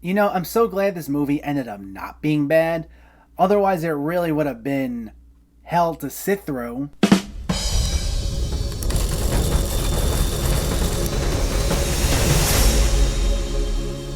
I'm so glad this movie ended up not being bad. Otherwise, it really would have been hell to sit through.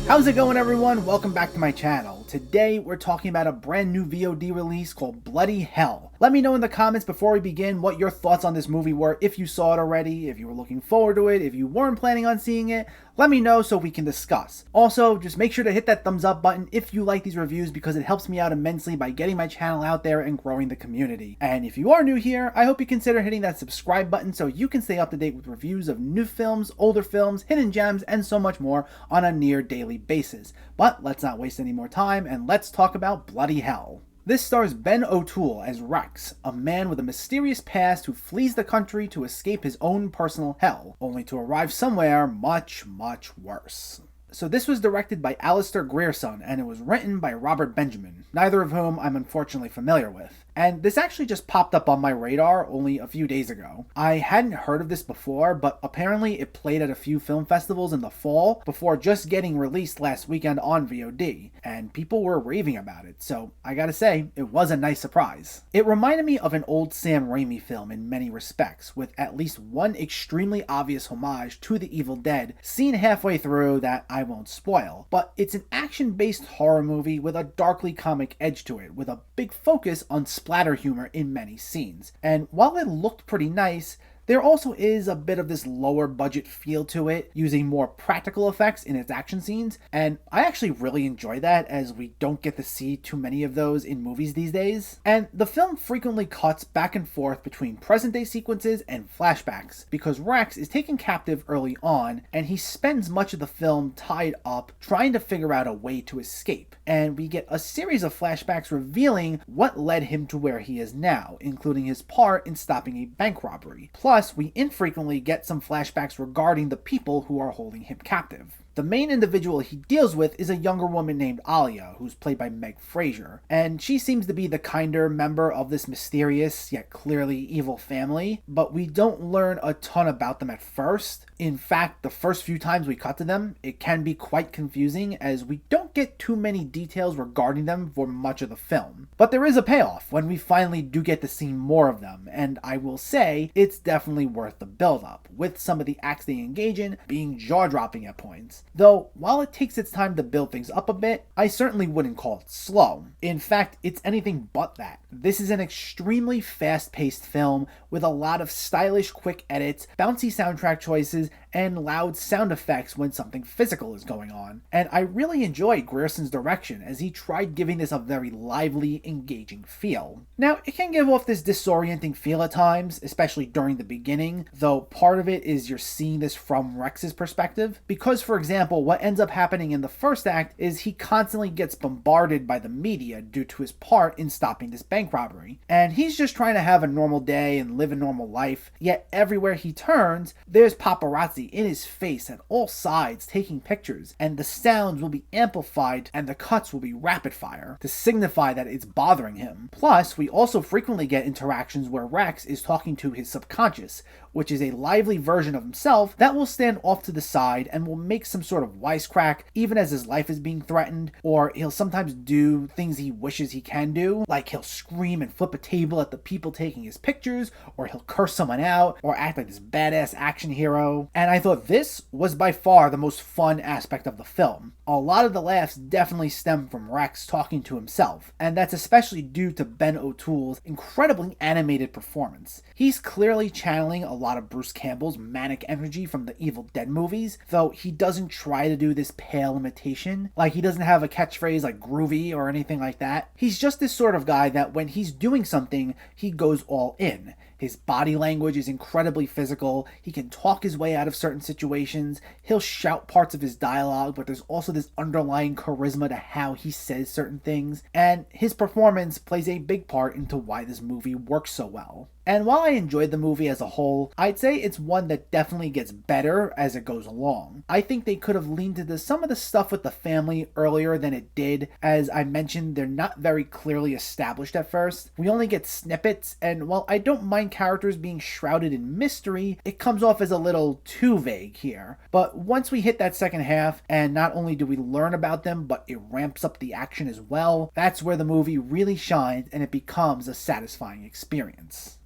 How's it going, everyone? Welcome back to my channel. Today, we're talking about a brand new VOD release called Bloody Hell. Let me know in the comments before we begin what your thoughts on this movie were, if you saw it already, if you were looking forward to it, if you weren't planning on seeing it. Let me know so we can discuss. Also, just make sure to hit that thumbs up button if you like these reviews because it helps me out immensely by getting my channel out there and growing the community. And if you are new here, I hope you consider hitting that subscribe button so you can stay up to date with reviews of new films, older films, hidden gems, and so much more on a near daily basis. But let's not waste any more time and let's talk about Bloody Hell. This stars Ben O'Toole as Rex, a man with a mysterious past who flees the country to escape his own personal hell, only to arrive somewhere much, much worse. So this was directed by Alistair Grierson, and it was written by Robert Benjamin, neither of whom I'm unfortunately familiar with. And this actually just popped up on my radar only a few days ago. I hadn't heard of this before, but apparently it played at a few film festivals in the fall before just getting released last weekend on VOD, and people were raving about it, so I gotta say, it was a nice surprise. It reminded me of an old Sam Raimi film in many respects, with at least one extremely obvious homage to The Evil Dead seen halfway through that I won't spoil, but it's an action-based horror movie with a darkly comic edge to it, with a big focus on splatter humor in many scenes. And while it looked pretty nice, there also is a bit of this lower budget feel to it, using more practical effects in its action scenes, and I actually really enjoy that as we don't get to see too many of those in movies these days. And the film frequently cuts back and forth between present day sequences and flashbacks, because Rex is taken captive early on, and he spends much of the film tied up trying to figure out a way to escape. And we get a series of flashbacks revealing what led him to where he is now, including his part in stopping a bank robbery. Plus, we infrequently get some flashbacks regarding the people who are holding him captive. The main individual he deals with is a younger woman named Alia, who's played by Meg Fraser, and she seems to be the kinder member of this mysterious yet clearly evil family, but we don't learn a ton about them at first. In fact, the first few times we cut to them, it can be quite confusing as we don't get too many details regarding them for much of the film. But there is a payoff when we finally do get to see more of them, and I will say it's definitely worth the build-up, with some of the acts they engage in being jaw-dropping at points. Though, while it takes its time to build things up a bit, I certainly wouldn't call it slow. In fact, it's anything but that. This is an extremely fast-paced film with a lot of stylish, quick edits, bouncy soundtrack choices, and loud sound effects when something physical is going on. And I really enjoyed Grierson's direction as he tried giving this a very lively, engaging feel. Now, it can give off this disorienting feel at times, especially during the beginning, though part of it is you're seeing this from Rex's perspective. Because, for example, what ends up happening in the first act is he constantly gets bombarded by the media due to his part in stopping this bank robbery. And he's just trying to have a normal day and live a normal life, yet everywhere he turns, there's paparazzi in his face at all sides taking pictures, and the sounds will be amplified and the cuts will be rapid fire to signify that it's bothering him. Plus, we also frequently get interactions where Rex is talking to his subconscious, which is a lively version of himself that will stand off to the side and will make some sort of wisecrack even as his life is being threatened, or he'll sometimes do things he wishes he can do, like he'll scream and flip a table at the people taking his pictures, or he'll curse someone out, or act like this badass action hero. And I thought this was by far the most fun aspect of the film. A lot of the laughs definitely stem from Rex talking to himself, and that's especially due to Ben O'Toole's incredibly animated performance. He's clearly channeling a lot of Bruce Campbell's manic energy from the Evil Dead movies, though he doesn't try to do this pale imitation. Like, he doesn't have a catchphrase like groovy or anything like that. He's just this sort of guy that when he's doing something, he goes all in. His body language is incredibly physical. He can talk his way out of certain situations. He'll shout parts of his dialogue, but there's also this underlying charisma to how he says certain things. And his performance plays a big part into why this movie works so well. And while I enjoyed the movie as a whole, I'd say it's one that definitely gets better as it goes along. I think they could have leaned into some of the stuff with the family earlier than it did. As I mentioned, they're not very clearly established at first. We only get snippets, and while I don't mind characters being shrouded in mystery, it comes off as a little too vague here. But once we hit that second half, and not only do we learn about them, but it ramps up the action as well, that's where the movie really shines and it becomes a satisfying experience.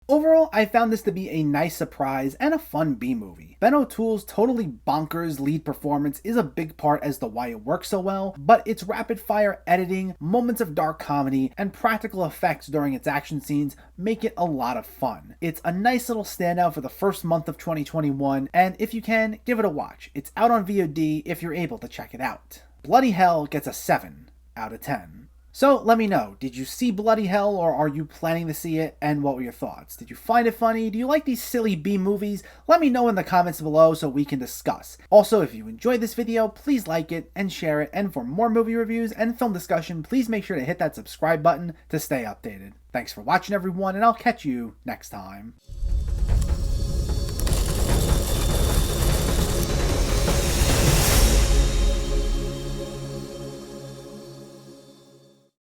Overall, I found this to be a nice surprise and a fun B-movie. Ben O'Toole's totally bonkers lead performance is a big part as to why it works so well, but its rapid-fire editing, moments of dark comedy, and practical effects during its action scenes make it a lot of fun. It's a nice little standout for the first month of 2021, and if you can, give it a watch. It's out on VOD if you're able to check it out. Bloody Hell gets a 7 out of 10. So let me know, did you see Bloody Hell or are you planning to see it, and what were your thoughts? Did you find it funny? Do you like these silly B movies? Let me know in the comments below so we can discuss. Also, if you enjoyed this video, please like it and share it, and for more movie reviews and film discussion, please make sure to hit that subscribe button to stay updated. Thanks for watching everyone, and I'll catch you next time.